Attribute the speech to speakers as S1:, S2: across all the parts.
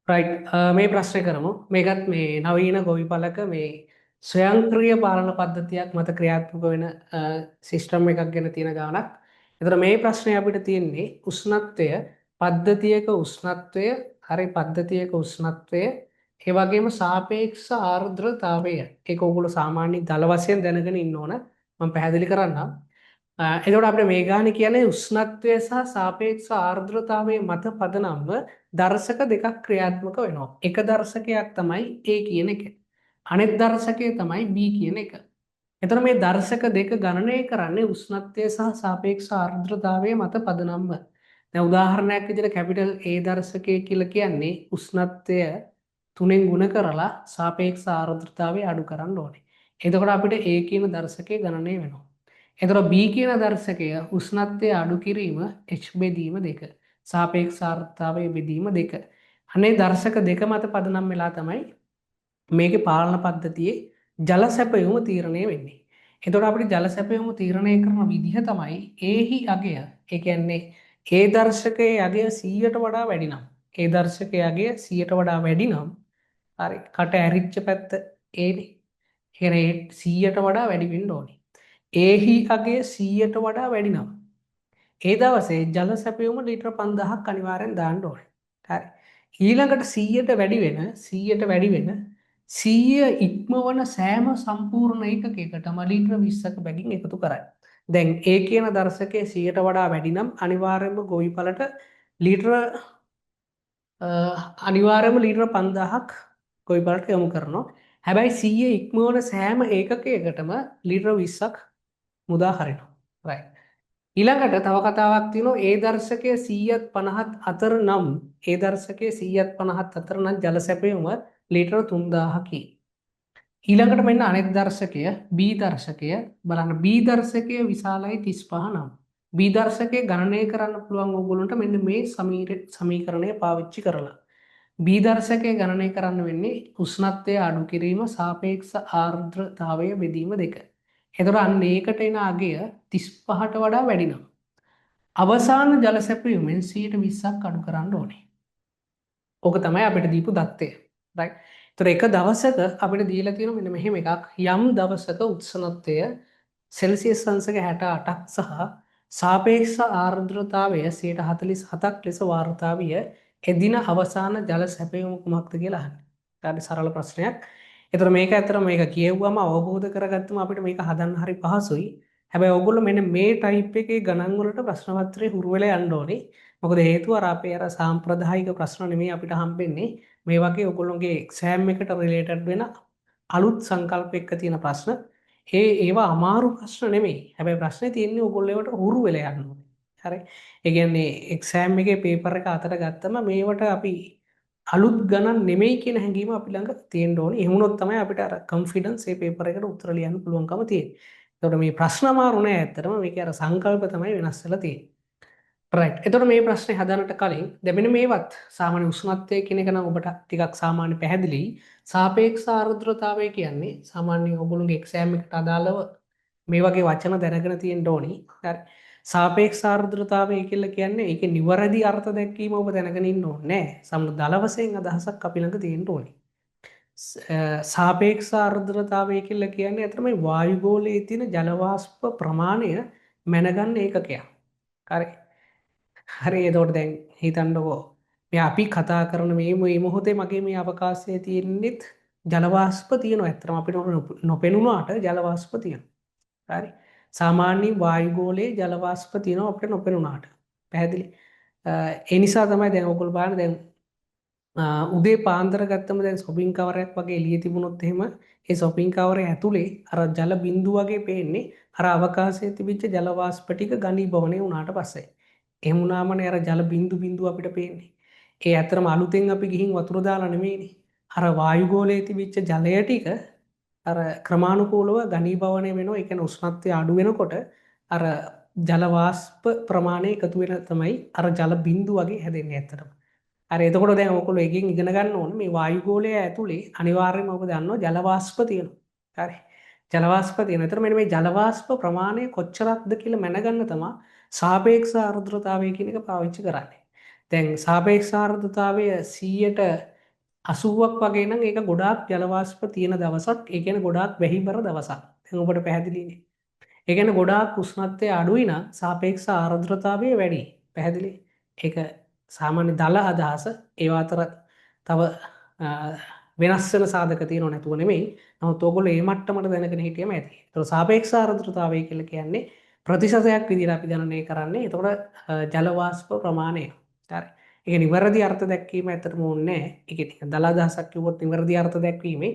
S1: Right මේ ප්‍රශ්නය කරමු මේකත් මේ නවීන ගොවිපලක මේ ස්වයංක්‍රීය පාලන පද්ධතියක් මත ක්‍රියාත්මක වෙන සිස්ටම් එකක් ගැන තියෙන ගානක්. එතන මේ ප්‍රශ්නය අපිට තියෙන්නේ උෂ්ණත්වය පද්ධතියක උෂ්ණත්වය හරි පද්ධතියක උෂ්ණත්වය ඒ වගේම සාපේක්ෂ ආර්ද්‍රතාවය ඒක ඔයගොල්ලෝ සාමාන්‍ය දල වශයෙන් දැනගෙන ඉන්න ඕන මම පැහැදිලි කරන්නම්. එතකොට අපිට මේ ගානේ කියන්නේ උෂ්ණත්වය සහ සාපේක්ෂ ආර්ද්‍රතාවයේ මත පදනම්ව දර්ශක දෙකක් ක්‍රියාත්මක වෙනවා. එක දර්ශකයක් තමයි A කියන එක. අනෙත් දර්ශකය තමයි B කියන එක. එතන මේ දර්ශක දෙක ගණනය කරන්නේ උෂ්ණත්වය සහ සාපේක්ෂ ආර්ද්‍රතාවය මත පදනම්ව. දැන් උදාහරණයක් විදිහට කැපිටල් A දර්ශකය කියලා කියන්නේ උෂ්ණත්වය 3න් ගුණ කරලා සාපේක්ෂ ආර්ද්‍රතාවය අඩු කරන්න ඕනේ. එතකොට අපිට A කියන දර්ශකය ගණනය වෙනවා. එතකොට B කියන දර්ශකය උෂ්ණත්වය අඩු කිරීම H බෙදීම 2 සාපේක්ෂ ආර්ද්‍රතාවය බෙදීම 2. අනේ දර්ශක දෙක මත පදනම් වෙලා තමයි මේකේ පාලන පද්ධතියේ ජල සැපයුම තීරණය වෙන්නේ. එතකොට අපිට ජල සැපයුම තීරණය කරන විදිහ තමයි ඒහි අගය. ඒ කියන්නේ ඒ දර්ශකයේ අගය 100ට වඩා වැඩි නම් ඒ දර්ශකයේ අගය 100ට වඩා වැඩි නම් හරි කට ඇරිච්ච පැත්ත ඒනේ. ඒ කියන්නේ 100ට වඩා වැඩි වෙන්න ඕනේ. ඒහි අගය 100ට වඩා වැඩි නම් ඒ දවසේ ජල සැපයුම ලීටර 5000ක් අනිවාර්යෙන් දාන්න ඕනේ. හරි. ඊළඟට 100ට වැඩි වෙන 100ට වැඩි වෙන 100 ඉක්මවන සෑම සම්පූර්ණ ඒකකයකටම ලීටර 20ක බැගින් එකතු කරයි. දැන් ඒ කියන දර්ශකයේ 100ට වඩා වැඩි නම් අනිවාර්යයෙන්ම ගොවිපලට ලීටර අනිවාර්යයෙන්ම ලීටර 5000ක් ගොවිපලට යොමු කරනවා. හැබැයි 100 ඉක්මවන සෑම ඒකකයකටම ලීටර 20ක් මුදා හරිනවා. right. ඊළඟට තව කතාවක් තියෙනවා ඒ දර්ශකයේ 100ත් 50ත් අතර නම් ඒ දර්ශකයේ 100ත් 50ත් අතර නම් ජල සැපයුම ලීටර 3000කි. ඊළඟට මෙන්න අනෙක් දර්ශකය B දර්ශකය බලන්න B දර්ශකයේ විශාලයි 35 නම් B දර්ශකයේ ගණනය කරන්න පුළුවන් ඕගොල්ලන්ට මෙන්න මේ සමීකරණය පාවිච්චි කරලා B දර්ශකයේ ගණනය කරන්න වෙන්නේ උෂ්ණත්වය අඩු කිරීම සාපේක්ෂ ආර්ද්‍රතාවය බෙදීම 2. එතකොට අන්න ඒකට එන අගය 35ට වඩා වැඩි නම් අවසාන ජල සැපයුමෙන් 120ක් අඩු කරන්න ඕනේ. ඕක තමයි අපිට දීපු දත්තය. right. ඒතර එක දවසක අපිට දීලා තියෙන මෙන්න මෙහෙම එකක් යම් දවසක උෂ්ණත්වය සෙල්සියස් අංශක 68ක් සහ සාපේක්ෂ ආර්ද්‍රතාවය 47ක් ලෙස වාර්තා විය එදින අවසාන ජල සැපයුම කුමක්ද කියලා අහන්නේ. හරි සරල ප්‍රශ්නයක්. ඒතර මේක ඇත්තට මේක කියවුවම අවබෝධ කරගත්තම අපිට මේක හදන්න හරි පහසුයි. හැබැයි ඔයගොල්ලෝ මෙන්න මේ ටයිප් එකේ ගණන් වලට ප්‍රශ්න පත්‍රේ හුරු වෙලා යන්න ඕනේ. මොකද හේතුව අර අපේ අර සාම්ප්‍රදායික ප්‍රශ්න නෙමෙයි අපිට හම්බෙන්නේ. මේ වගේ ඔයගොල්ලෝගේ එක්සෑම් එකට රිලේටඩ් වෙන අලුත් සංකල්ප එක්ක තියෙන ප්‍රශ්න. ඒවා අමාරු ප්‍රශ්න නෙමෙයි. හැබැයි ප්‍රශ්නේ තියෙන්නේ ඔයගොල්ලෝ ඒවට හුරු වෙලා යන්න ඕනේ. හරි. ඒ කියන්නේ එක්සෑම් එකේ පේපර් එක අතට ගත්තම මේවට අපි අලුත් ගණන් නෙමෙයි කියන හැඟීම අපි ළඟ තියෙන්න ඕනේ. එහෙම වුණොත් තමයි අපිට අර කොන්ෆිඩන්ස් මේ පේපර් එකට උත්තර ලියන්න පුළුවන්කම තියෙන්නේ. ඒතකොට මේ ප්‍රශ්න අමාරු නෑ ඇත්තටම. මේකේ අර සංකල්ප තමයි වෙනස් වෙලා තියෙන්නේ. රයිට්. එතකොට මේ ප්‍රශ්නේ හදන්නට කලින් දැන් මෙන්න මේවත් සාමාන්‍ය උෂ්ණත්වය කියන එක නම් ඔබට ටිකක් සාමාන්‍ය පැහැදිලි. සාපේක්ෂ ආර්ද්‍රතාවය කියන්නේ සාමාන්‍ය ඔයගොල්ලෝගේ එක්සෑම් එකට අදාළව මේ වගේ වචන දැනගෙන තියෙන්න ඕනි. හරි. සාපේක්ෂ ආර්ද්‍රතාවය කියලා කියන්නේ ඒකේ නිවැරදි අර්ථ දැක්වීම ඔබ දැනගෙන ඉන්න ඕනේ නෑ. සම්මුද දල වශයෙන් අදහසක් අපි ළඟ තියෙන්න ඕනි. සාපේක්ෂ ආර්ද්‍රතාවය කියලා කියන්නේ අතර මේ වායුගෝලයේ තියෙන ජල වාෂ්ප ප්‍රමාණය මැනගන්න ඒකකයක්. හරි. හරි එතකොට දැන් හිතන්නකෝ මේ අපි කතා කරන මේ මොහොතේ මගේ මේ අවකාශයේ තියෙන්නෙත් ජල වාෂ්ප තියෙනවා. ඇත්තටම අපිට නොපෙනුනාට ජල වාෂ්ප තියෙනවා. හරි. සාමාන්‍ය වායුගෝලයේ ජල වාෂ්ප තියෙනවා අපිට නොපෙනුනාට. පැහැදිලි. ඒ නිසා තමයි දැන් ඔයගොල්ලෝ බලන්න දැන් උදේ පාන්දර ගත්තම දැන් shopping කවරයක් වගේ එළියේ තිබුණොත් එහෙම ඒ shopping කවරය ඇතුලේ අර ජල බිඳු වගේ පේන්නේ අර අවකාශයේ තිබිච්ච ජල වාෂ්ප ටික ඝනීභවණය වුණාට පස්සේ. එහෙම වුණාමනේ අර ජල බිඳු අපිට පේන්නේ. ඒ ඇත්තටම අලුතෙන් අපි ගිහින් වතුර දාලා නෙමෙයිනේ. අර වායුගෝලයේ තිබිච්ච ජලය ටික අර ක්‍රමානුකූලව ඝනීභවණය වෙනවා. ඒ කියන්නේ උෂ්ණත්වය අඩු වෙනකොට අර ජල වාෂ්ප ප්‍රමාණය එකතු වෙන තමයි අර ජල බිඳු වගේ හැදෙන්නේ ඇත්තටම. අර එතකොට දැන් ඔයගොල්ලෝ එකකින් ඉගෙන ගන්න ඕනේ මේ වායුගෝලය ඇතුලේ අනිවාර්යයෙන්ම ඔබ දන්නවා ජල වාෂ්ප තියෙනවා. හරි. ජල වාෂ්ප තියෙනවා. ඒතර මෙන්න මේ ජල වාෂ්ප ප්‍රමාණය කොච්චරක්ද කියලා මැනගන්න තමයි සාපේක්ෂ ආර්ද්‍රතාවය කියන එක පාවිච්චි කරන්නේ. දැන් සාපේක්ෂ ආර්ද්‍රතාවය 100ට 80ක් වගේ නම් ඒක ගොඩාක් ජල වාෂ්ප තියෙන දවසක්. ඒ කියන්නේ ගොඩාක් වැහිබර දවසක්. දැන් ඔබට පැහැදිලිනේ. ඒ කියන්නේ ගොඩාක් උෂ්ණත්වය අඩුයි නම් සාපේක්ෂ ආර්ද්‍රතාවය වැඩි. පැහැදිලි? ඒක සාමාන්‍ය දල අදහස. ඒවා අතර තව වෙනස් වෙන සාධක තියෙනව නැතුව නෙමෙයි. නමුත් ඕගොල්ලෝ මේ මට්ටමට දැනගෙන හිටියම ඇති. ඒතකොට සාපේක්ෂ ආර්ද්‍රතාවය කියලා කියන්නේ ප්‍රතිශතයක් විදිහට අපි ගණනය කරන්නේ. ඒතකොට ජල වාෂ්ප ප්‍රමාණය. හරි. ඒක නිවැරදි අර්ථ දැක්වීම ඇත්තටම ඕනේ නැහැ. ඒක ටික දල අදහසක් කිව්වොත් නිවැරදි අර්ථ දැක්වීමේ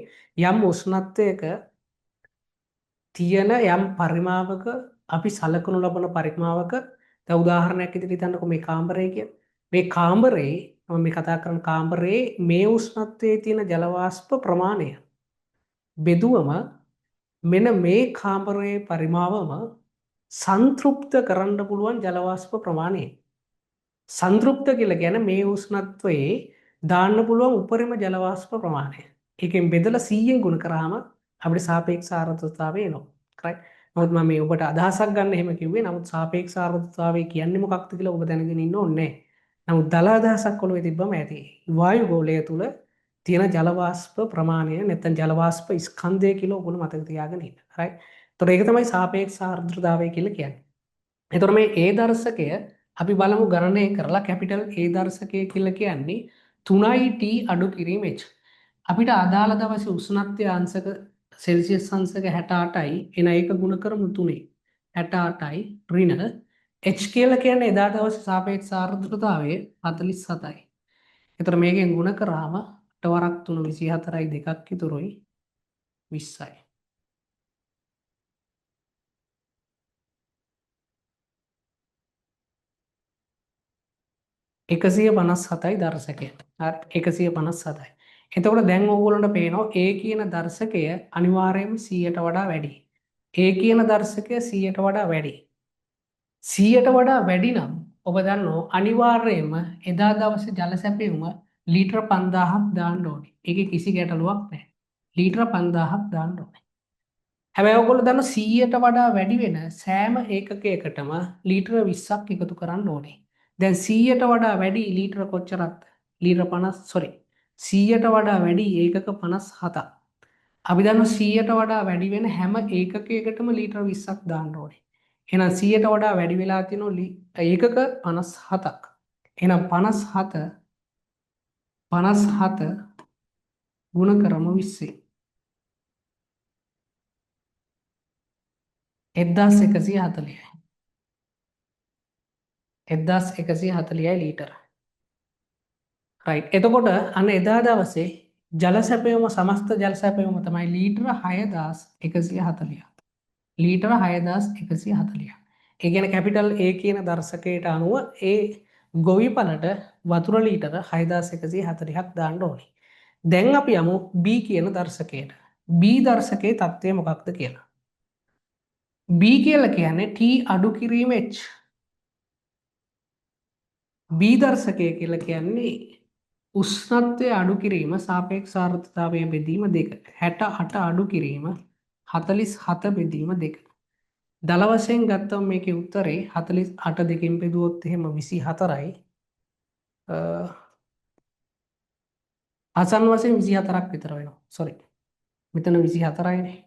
S1: යම් උෂ්ණත්වයක තියෙන යම් පරිමාවක අපි සලකනු ලබන පරිමාවක දැන් උදාහරණයක් විදිහට හිතන්නකෝ මේ කාමරය කියලා. මේ කාමරේ මම මේ කතා කරන කාමරේ මේ උෂ්ණත්වයේ තියෙන ජල වාෂ්ප ප්‍රමාණය බෙදුවම මෙන්න මේ කාමරයේ පරිමාවම සංතෘප්ත කරන්න පුළුවන් ජල වාෂ්ප ප්‍රමාණය. සංතෘප්ත කියලා කියන්නේ මේ උෂ්ණත්වයේ දාන්න පුළුවන් උපරිම ජල වාෂ්ප ප්‍රමාණය. ඒකෙන් බෙදලා 100ෙන් ගුණ කරාම අපිට සාපේක්ෂ ආර්ද්‍රතාවය එනවා. right? නමුත් මම මේ ඔබට අදහසක් ගන්න එහෙම කිව්වේ. නමුත් සාපේක්ෂ ආර්ද්‍රතාවය කියන්නේ මොකක්ද කියලා ඔබ දැනගෙන ඉන්න ඕනේ. නමුත් දල අදහසක් ඔළුවේ තිබ්බම ඇති. වායු ගෝලය තුල තියෙන ජල වාෂ්ප ප්‍රමාණය නැත්නම් ජල වාෂ්ප ස්කන්ධය කියලා ඔයගොල්ලෝ මතක තියාගෙන ඉන්න. right? ඒතකොට ඒක තමයි සාපේක්ෂ ආර්ද්‍රතාවය කියලා කියන්නේ. එතකොට මේ ඒ දර්ශකය අපි බලමු ගණනය කරලා කැපිටල් ඒ දර්ශකය කියලා කියන්නේ 3t අඩු කිරීම h. අපිට අදාළ දවසේ උෂ්ණත්වය අංශක සෙල්සියස් අංශක 68යි එන ඒක ගුණ කරමු 3. 68යි ඍණ h කියලා කියන්නේ එදා දවසේ සාපේක්ෂ ආර්ද්‍රතාවය 47යි. එතකොට මේකෙන් ගුණ කරාම 8 වරක් 3 24යි දෙකක් ඉතුරුයි 20යි. 157යි දර්ශකය. හරි 157යි. එතකොට දැන් ඕගොල්ලන්ට පේනවා A කියන දර්ශකය අනිවාර්යයෙන්ම 100ට වඩා වැඩි. A කියන දර්ශකය 100ට වඩා වැඩි. 100ට වඩා වැඩි නම් ඔබ දන්නෝ අනිවාර්යයෙන්ම එදා දවසේ ජල සැපයුම ලීටර 5000ක් දාන්න ඕනේ. ඒකේ කිසි ගැටලුවක් නැහැ. ලීටර 5000ක් දාන්න ඕනේ. හැබැයි ඔයගොල්ලෝ දන්න 100ට වඩා වැඩි වෙන සෑම ඒකකයකටම ලීටර 20ක් එකතු කරන්න ඕනේ. දැන් 100ට වඩා වැඩි ලීටර කොච්චරක්ද? ලීටර 50 sorry 100ට වඩා වැඩි ඒකක 57ක්. අපි දන්නවා 100ට වඩා වැඩි වෙන හැම ඒකකයකටම ලීටර 20ක් දාන්න ඕනේ. එහෙනම් 100ට වඩා වැඩි වෙලා තියෙනවා ඒකක 57ක්. එහෙනම් 57 ගුණ කරමු 20. 1140යි. 1140යි ලීටර. right. එතකොට අන්න එදා දවසේ ජල සැපයුම සමස්ත ජල සැපයුම තමයි ලීටර 6140. ලීටර 6140. ඒ කියන්නේ කැපිටල් A කියන දර්ශකයට අනුව ඒ ගොවිපලට වතුර ලීටර 6140ක් දාන්න ඕනේ. දැන් අපි යමු B කියන දර්ශකයට. B දර්ශකයේ තත්ත්වය මොකක්ද කියලා. B කියලා කියන්නේ T අඩු කිරීම H. B දර්ශකය කියලා කියන්නේ උෂ්ණත්වය අඩු කිරීම සාපේක්ෂ ආර්ද්‍රතාවය බෙදීම 2. 68 අඩු කිරීම 47 බෙදීම 2. දල වශයෙන් ගත්තම මේකේ උත්තරේ 48 දෙකෙන් බෙදුවොත් එහෙම 24යි. ආසන්න වශයෙන් 24ක් විතර වෙනවා. sorry. මෙතන 24යිනේ.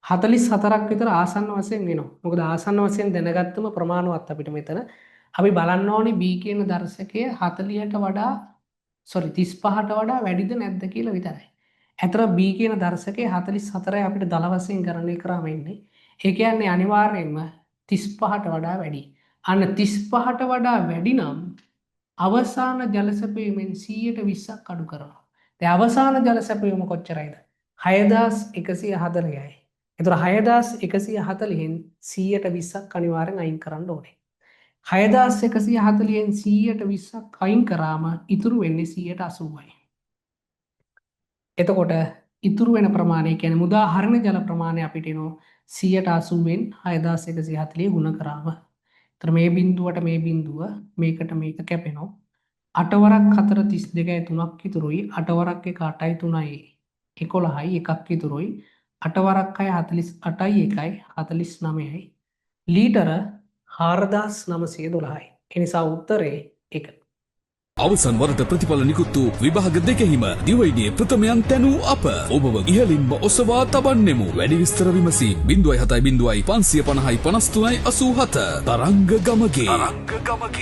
S1: 44ක් විතර ආසන්න වශයෙන් වෙනවා. මොකද ආසන්න වශයෙන් දැනගත්තම ප්‍රමාණවත් අපිට මෙතන. අපි බලන්න ඕනේ B කියන දර්ශකය 40ට වඩා sorry 35ට වඩා වැඩිද නැද්ද කියලා විතරයි. ඇතර B කියන දර්ශකය 44යි අපිට දල වශයෙන් ගණනය කරාම ඉන්නේ. ඒ කියන්නේ අනිවාර්යයෙන්ම 35ට වඩා වැඩි. අන්න 35ට වඩා වැඩි නම් අවසාන ජල සැපයීමෙන් 120ක් අඩු කරනවා. දැන් අවසාන ජල සැපයීම කොච්චරයිද? 6140යි. එතකොට 6140න් 120ක් අනිවාර්යෙන් අයින් කරන්න ඕනේ. 6140න් 120ක් අයින් කරාම ඉතුරු වෙන්නේ 180යි. එතකොට ඉතුරු වෙන ප්‍රමාණය කියන්නේ මුදාහරණ ජල ප්‍රමාණය අපිට එනවා 180න් 6140 ගුණ කරාම. එතකොට මේ බිඳුවට මේ බිඳුව මේකට මේක කැපෙනවා. 8 වරක් 4 32යි 3ක් ඉතුරුයි. 8 වරක් 1 8යි 3යි 11යි එකක් ඉතුරුයි. 8 වරක් 6 48යි 1යි 49යි ලීටර 4912යි. එනිසා උත්තරේ 1.
S2: අවසන් වරට ප්‍රතිඵල නිකුත් වූ විභාග දෙකෙහිම දිවයිනේ ප්‍රථමයන් තැනූ අප ඔබව ඉහළින්ම ඔසවා තබන්නෙමු. වැඩි විස්තර විමසී 07.550.53.87 තරංග ගමගේ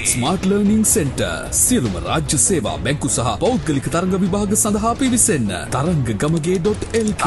S2: ස්මාර්ට් ලර්නිංగ్ සෙන්ටර්. සියලුම රාජ්‍ය සේවා බැංකු සහ පෞද්ගලික තරංග විභාග සඳහා පිවිසෙන්න තරංග ගමගේ.lk.